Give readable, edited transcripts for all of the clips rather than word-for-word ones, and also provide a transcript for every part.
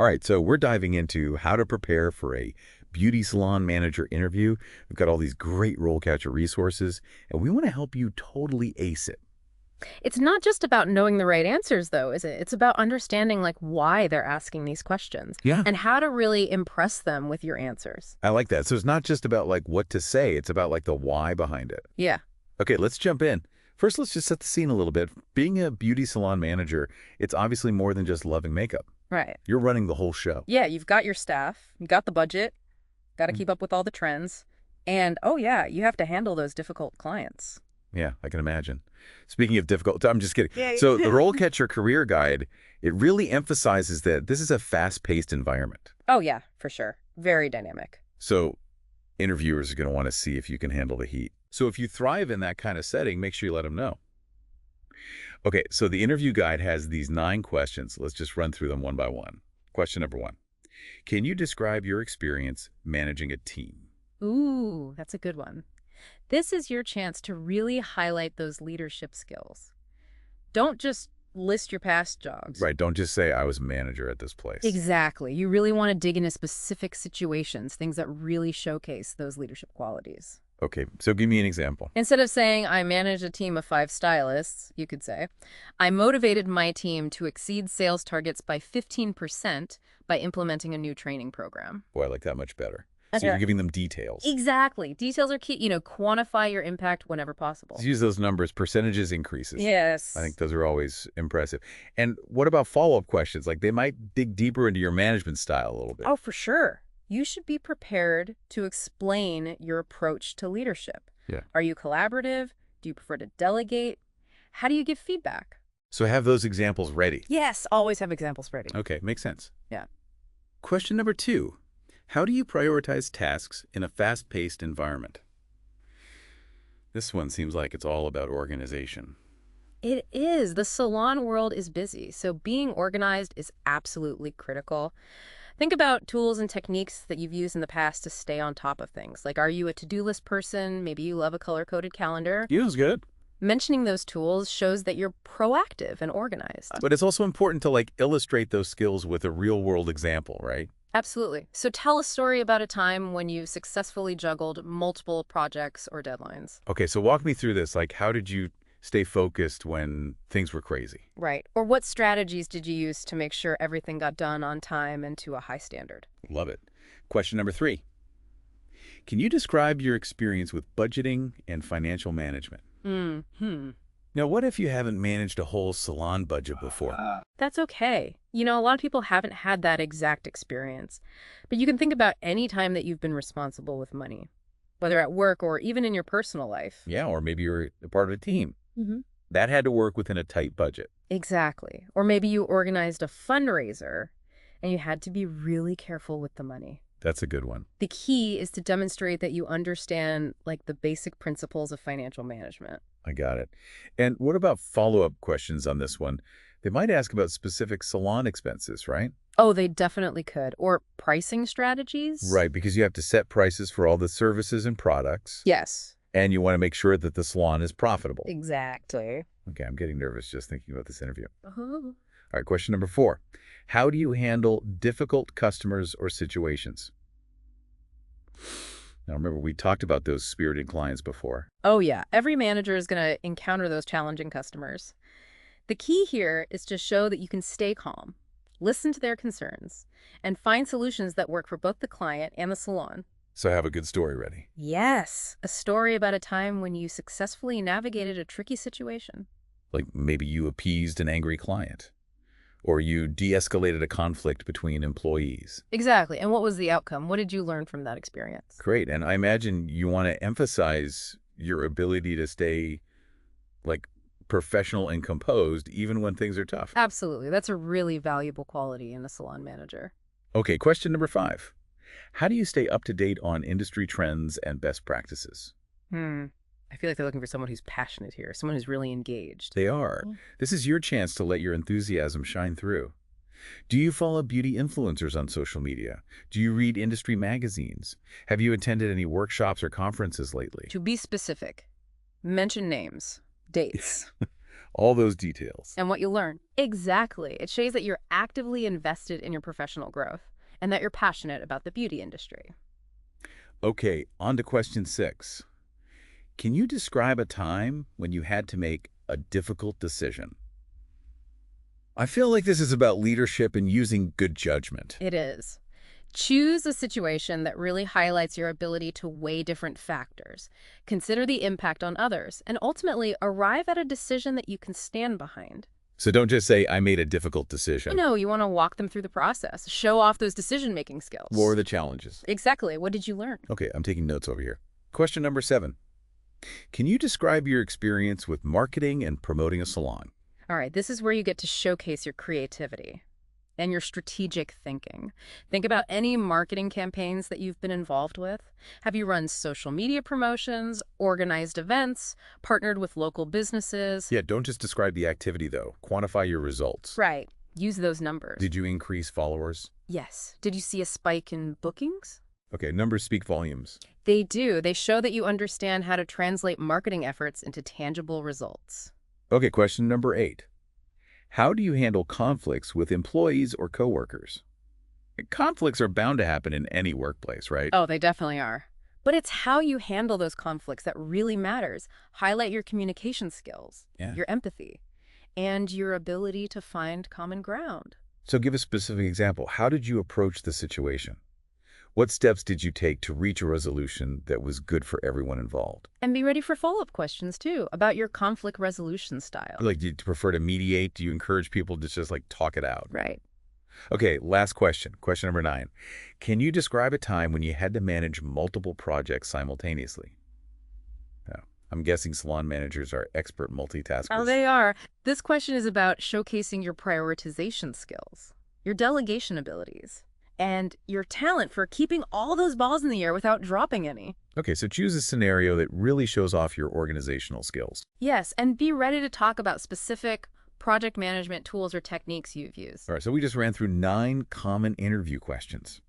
All right, so we're diving into how to prepare for a beauty salon manager interview. We've got all these great RoleCatcher resources, and we want to help you totally ace it. It's not just about knowing the right answers, though, is it? It's about understanding, like, why they're asking these questions Yeah. and how to really impress them with your answers. I like that. So it's not just about like what to say, it's about like the why behind it. Yeah, Okay, let's jump in. First, let's just set the scene a little bit. Being a beauty salon manager, it's obviously more than just loving makeup. right. You're running the whole show. Yeah, you've got your staff, you got the budget, got to Mm. keep up with all the trends. And, oh, yeah, you have to handle those difficult clients. Yeah, I can imagine. Speaking of difficult, I'm just kidding. Yeah. So the RoleCatcher Career Guide, it really emphasizes that this is a fast-paced environment. Oh, yeah, for sure. Very dynamic. So interviewers are going to want to see if you can handle the heat. So if you thrive in that kind of setting, make sure you let them know. Okay, so the interview guide has these 9 questions. Let's just run through them one by one. Question number 1. Can you describe your experience managing a team? Ooh, that's a good one. This is your chance to really highlight those leadership skills. Don't just list your past jobs. Right, don't just say I was a manager at this place. Exactly. You really want to dig into specific situations, things that really showcase those leadership qualities. Okay, so give me an example. Instead of saying, I manage a team of 5 stylists, you could say, I motivated my team to exceed sales targets by 15% by implementing a new training program. Boy, I like that much better. So you're giving them details. Exactly. Details are key. Quantify your impact whenever possible. Use those numbers, percentages, increases. Yes. I think those are always impressive. And what about follow-up questions? Like they might dig deeper into your management style a little bit. Oh, for sure. You should be prepared to explain your approach to leadership. Yeah. Are you collaborative? Do you prefer to delegate? How do you give feedback? So have those examples ready. Yes, always have examples ready. Okay, makes sense. Yeah. Question number 2. How do you prioritize tasks in a fast-paced environment? This one seems like it's all about organization. It is. The salon world is busy, so being organized is absolutely critical. Think about tools and techniques that you've used in the past to stay on top of things. Like, are you a to-do list person? Maybe you love a color-coded calendar. Feels good. Mentioning those tools shows that you're proactive and organized. But it's also important to like illustrate those skills with a real-world example, right? Absolutely. So tell a story about a time when you successfully juggled multiple projects or deadlines. Okay, so walk me through this. Like, how did you stay focused when things were crazy? Right. Or what strategies did you use to make sure everything got done on time and to a high standard? Love it. Question number 3. Can you describe your experience with budgeting and financial management? Now, what if you haven't managed a whole salon budget before? That's okay. A lot of people haven't had that exact experience. But you can think about any time that you've been responsible with money, whether at work or even in your personal life. Yeah, or maybe you're a part of a team. Mm-hmm. That had to work within a tight budget. Exactly. Or maybe you organized a fundraiser and you had to be really careful with the money. That's a good one. The key is to demonstrate that you understand, like, the basic principles of financial management. I got it. And what about follow-up questions on this one? They might ask about specific salon expenses, right? Oh, they definitely could. Or pricing strategies. Right, because you have to set prices for all the services and products. Yes. And you want to make sure that the salon is profitable. Exactly. Okay, I'm getting nervous just thinking about this interview. Uh-huh. All right, question number 4. How do you handle difficult customers or situations? Now, remember, we talked about those spirited clients before. Oh, yeah. Every manager is going to encounter those challenging customers. The key here is to show that you can stay calm, listen to their concerns, and find solutions that work for both the client and the salon. So have a good story ready. Yes, a story about a time when you successfully navigated a tricky situation. Like maybe you appeased an angry client, or you de-escalated a conflict between employees. Exactly. And what was the outcome? What did you learn from that experience? Great. And I imagine you want to emphasize your ability to stay like professional and composed even when things are tough. Absolutely. That's a really valuable quality in a salon manager. Okay, question number 5. How do you stay up to date on industry trends and best practices? I feel like they're looking for someone who's passionate here, someone who's really engaged. They are. This is your chance to let your enthusiasm shine through. Do you follow beauty influencers on social media? Do you read industry magazines? Have you attended any workshops or conferences lately? To be specific, mention names, dates. All those details. And what you learn. Exactly. It shows that you're actively invested in your professional growth and that you're passionate about the beauty industry. Okay, on to question 6. Can you describe a time when you had to make a difficult decision? I feel like this is about leadership and using good judgment. It is. Choose a situation that really highlights your ability to weigh different factors, consider the impact on others, and ultimately arrive at a decision that you can stand behind. So don't just say, I made a difficult decision. No, you want to walk them through the process, show off those decision-making skills. What were the challenges? Exactly. What did you learn? Okay, I'm taking notes over here. Question number 7. Can you describe your experience with marketing and promoting a salon? All right, this is where you get to showcase your creativity and your strategic thinking. Think about any marketing campaigns that you've been involved with. Have you run social media promotions, organized events, partnered with local businesses? Yeah, don't just describe the activity, though. Quantify your results. Right. Use those numbers. Did you increase followers? Yes. Did you see a spike in bookings? Okay, numbers speak volumes. They do. They show that you understand how to translate marketing efforts into tangible results. Okay, question number 8. How do you handle conflicts with employees or coworkers? Conflicts are bound to happen in any workplace, right? Oh, they definitely are. But it's how you handle those conflicts that really matters. Highlight your communication skills, your empathy, and your ability to find common ground. So give a specific example. How did you approach the situation? What steps did you take to reach a resolution that was good for everyone involved? And be ready for follow-up questions, too, about your conflict resolution style. Like, do you prefer to mediate? Do you encourage people to just, like, talk it out? Right. Okay, last question. Question number 9. Can you describe a time when you had to manage multiple projects simultaneously? Now, I'm guessing salon managers are expert multitaskers. Oh, they are. This question is about showcasing your prioritization skills, your delegation abilities, and your talent for keeping all those balls in the air without dropping any. Okay, so choose a scenario that really shows off your organizational skills. Yes, and be ready to talk about specific project management tools or techniques you've used. All right, so we just ran through 9 common interview questions.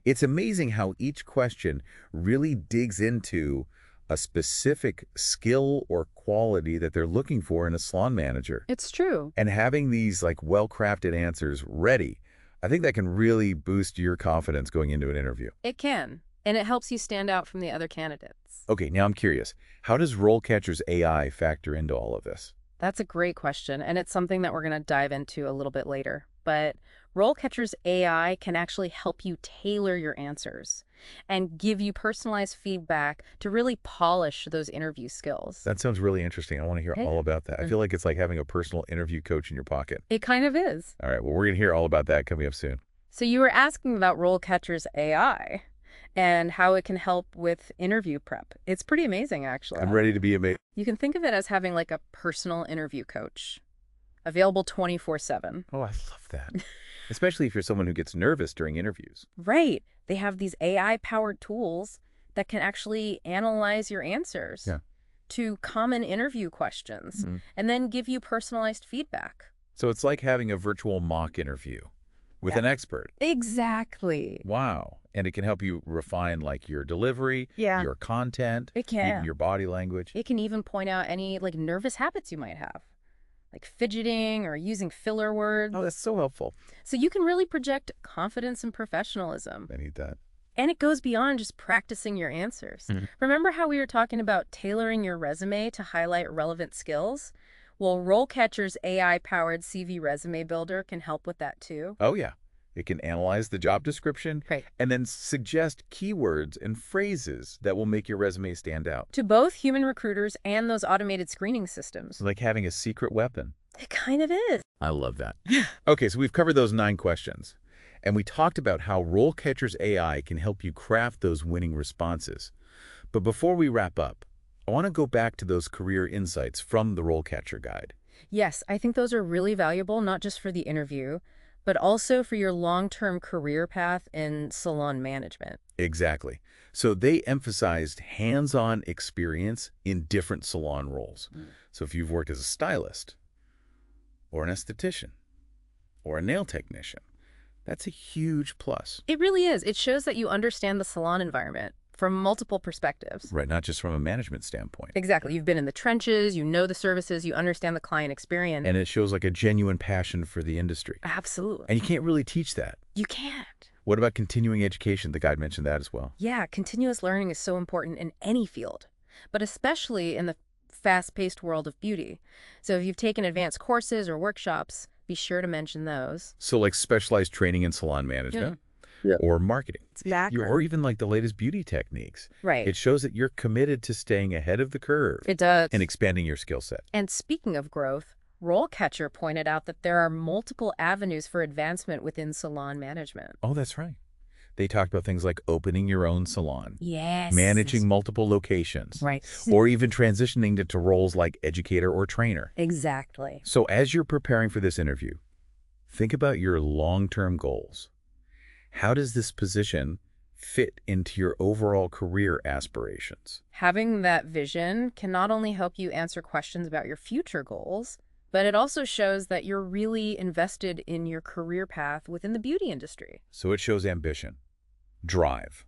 It's amazing how each question really digs into a specific skill or quality that they're looking for in a salon manager. It's true. And having these like well-crafted answers ready, I think that can really boost your confidence going into an interview. It can, and it helps you stand out from the other candidates. Okay, now I'm curious. How does RoleCatcher's AI factor into all of this? That's a great question, and it's something that we're going to dive into a little bit later. But RoleCatcher's AI can actually help you tailor your answers and give you personalized feedback to really polish those interview skills. That sounds really interesting. I want to hear all about that. I feel like it's like having a personal interview coach in your pocket. It kind of is. All right, well, we're going to hear all about that coming up soon. So you were asking about RoleCatcher's AI and how it can help with interview prep. It's pretty amazing, actually. I'm ready to be amazed. You can think of it as having like a personal interview coach, available 24/7. Oh, I love that. Especially if you're someone who gets nervous during interviews. Right. They have these AI-powered tools that can actually analyze your answers to common interview questions and then give you personalized feedback. So it's like having a virtual mock interview with an expert. Exactly. Wow. And it can help you refine like your delivery, your content, It can. even your body language. It can even point out any like nervous habits you might have, like fidgeting or using filler words. Oh, that's so helpful. So you can really project confidence and professionalism. I need that. And it goes beyond just practicing your answers. Remember how we were talking about tailoring your resume to highlight relevant skills? Well, RoleCatcher's AI-powered CV resume builder can help with that too. Oh, yeah. It can analyze the job description and then suggest keywords and phrases that will make your resume stand out. To both human recruiters and those automated screening systems. Like having a secret weapon. It kind of is. I love that. Okay, so we've covered those 9 questions. And we talked about how RoleCatcher's AI can help you craft those winning responses. But before we wrap up, I want to go back to those career insights from the RoleCatcher Guide. Yes, I think those are really valuable, not just for the interview, but also for your long-term career path in salon management. Exactly. So they emphasized hands-on experience in different salon roles. So if you've worked as a stylist or an esthetician or a nail technician, that's a huge plus. It really is. It shows that you understand the salon environment from multiple perspectives. Right, not just from a management standpoint. Exactly. You've been in the trenches, you know the services, you understand the client experience. And it shows like a genuine passion for the industry. Absolutely. And you can't really teach that. You can't. What about continuing education? The guide mentioned that as well. Yeah, continuous learning is so important in any field, but especially in the fast-paced world of beauty. So if you've taken advanced courses or workshops, be sure to mention those. So like specialized training in salon management or marketing. Exactly. Or even like the latest beauty techniques. Right. It shows that you're committed to staying ahead of the curve. It does. And expanding your skill set. And speaking of growth, RoleCatcher pointed out that there are multiple avenues for advancement within salon management. Oh, that's right. They talked about things like opening your own salon. Yes. Managing multiple locations. Right. Or even transitioning to roles like educator or trainer. Exactly. So as you're preparing for this interview, think about your long-term goals. How does this position fit into your overall career aspirations? Having that vision can not only help you answer questions about your future goals, but it also shows that you're really invested in your career path within the beauty industry. So it shows ambition, drive,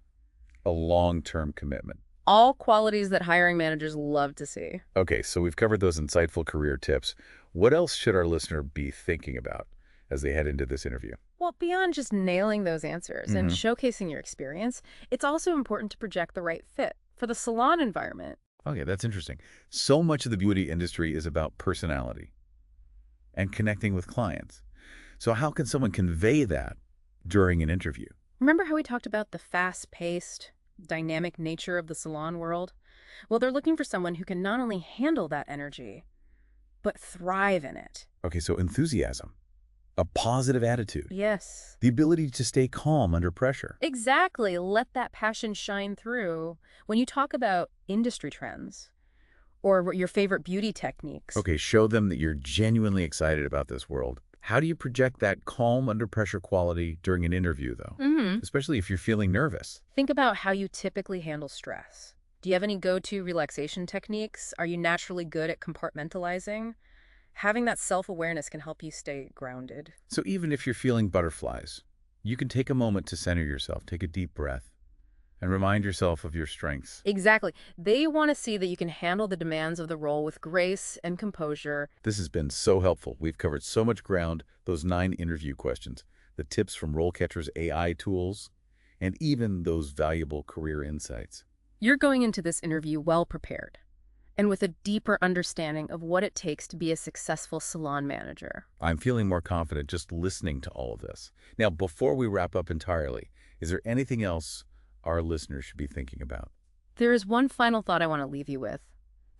a long-term commitment. All qualities that hiring managers love to see. Okay, so we've covered those insightful career tips. What else should our listener be thinking about as they head into this interview? Well, beyond just nailing those answers and showcasing your experience, it's also important to project the right fit for the salon environment. Okay, that's interesting. So much of the beauty industry is about personality and connecting with clients. So how can someone convey that during an interview? Remember how we talked about the fast-paced, dynamic nature of the salon world? Well, they're looking for someone who can not only handle that energy, but thrive in it. Okay, so enthusiasm, a positive attitude, Yes. the ability to stay calm under pressure. Exactly. Let that passion shine through. When you talk about industry trends or your favorite beauty techniques. Okay, show them that you're genuinely excited about this world. How do you project that calm under pressure quality during an interview, though? Especially if you're feeling nervous. Think about how you typically handle stress. Do you have any go-to relaxation techniques? Are you naturally good at compartmentalizing? Having that self-awareness can help you stay grounded. So even if you're feeling butterflies, you can take a moment to center yourself, take a deep breath, and remind yourself of your strengths. Exactly. They want to see that you can handle the demands of the role with grace and composure. This has been so helpful. We've covered so much ground, those 9 interview questions, the tips from RoleCatcher's AI tools, and even those valuable career insights. You're going into this interview well prepared and with a deeper understanding of what it takes to be a successful salon manager. I'm feeling more confident just listening to all of this. Now, before we wrap up entirely, is there anything else our listeners should be thinking about? There is one final thought I want to leave you with.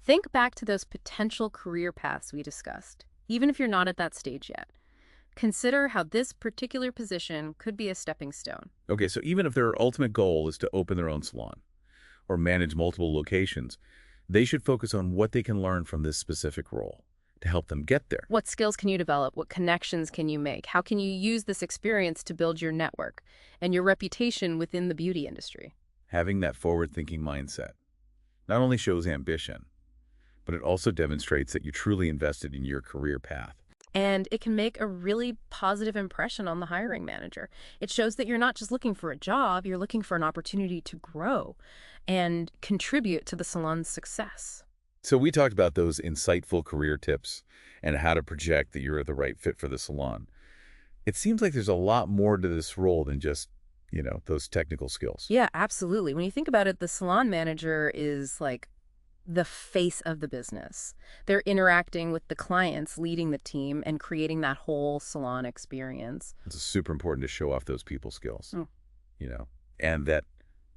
Think back to those potential career paths we discussed, even if you're not at that stage yet. Consider how this particular position could be a stepping stone. Okay, so even if their ultimate goal is to open their own salon or manage multiple locations, they should focus on what they can learn from this specific role to help them get there. What skills can you develop? What connections can you make? How can you use this experience to build your network and your reputation within the beauty industry? Having that forward-thinking mindset not only shows ambition, but it also demonstrates that you're truly invested in your career path. And it can make a really positive impression on the hiring manager. It shows that you're not just looking for a job, you're looking for an opportunity to grow and contribute to the salon's success. So we talked about those insightful career tips and how to project that you're the right fit for the salon. It seems like there's a lot more to this role than just, those technical skills. Yeah, absolutely. When you think about it, the salon manager is like the face of the business. They're interacting with the clients, leading the team, and creating that whole salon experience. It's super important to show off those people skills, and that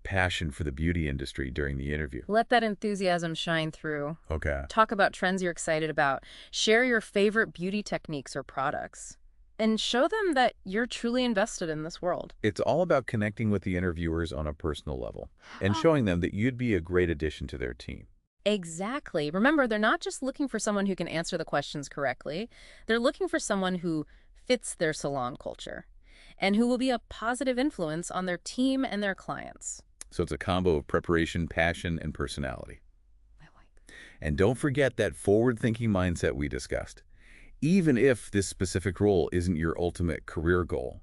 passion for the beauty industry during the interview. Let that enthusiasm shine through. Okay. Talk about trends you're excited about. Share your favorite beauty techniques or products. And show them that you're truly invested in this world. It's all about connecting with the interviewers on a personal level and showing them that you'd be a great addition to their team. Exactly. Remember, they're not just looking for someone who can answer the questions correctly. They're looking for someone who fits their salon culture and who will be a positive influence on their team and their clients. So it's a combo of preparation, passion, and personality. I like. And don't forget that forward-thinking mindset we discussed. Even if this specific role isn't your ultimate career goal,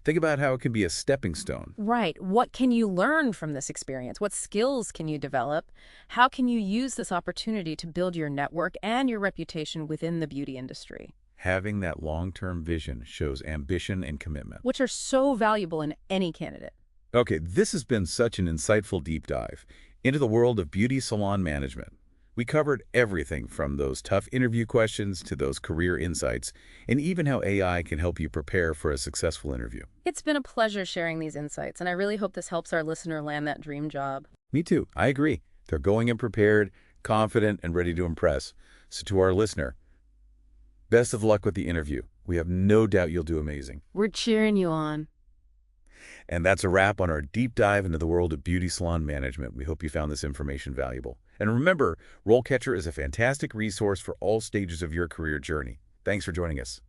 Think about how it can be a stepping stone. Right. What can you learn from this experience? What skills can you develop? How can you use this opportunity to build your network and your reputation within the beauty industry, Having that long-term vision shows ambition and commitment. which are so valuable in any candidate? Okay, this has been such an insightful deep dive into the world of beauty salon management. We covered everything from those tough interview questions to those career insights, and even how AI can help you prepare for a successful interview. It's been a pleasure sharing these insights, and I really hope this helps our listener land that dream job. Me too, I agree. They're going in prepared, confident, and ready to impress. So to our listener, best of luck with the interview. We have no doubt you'll do amazing. We're cheering you on. And that's a wrap on our deep dive into the world of beauty salon management. We hope you found this information valuable. And remember, RoleCatcher is a fantastic resource for all stages of your career journey. Thanks for joining us.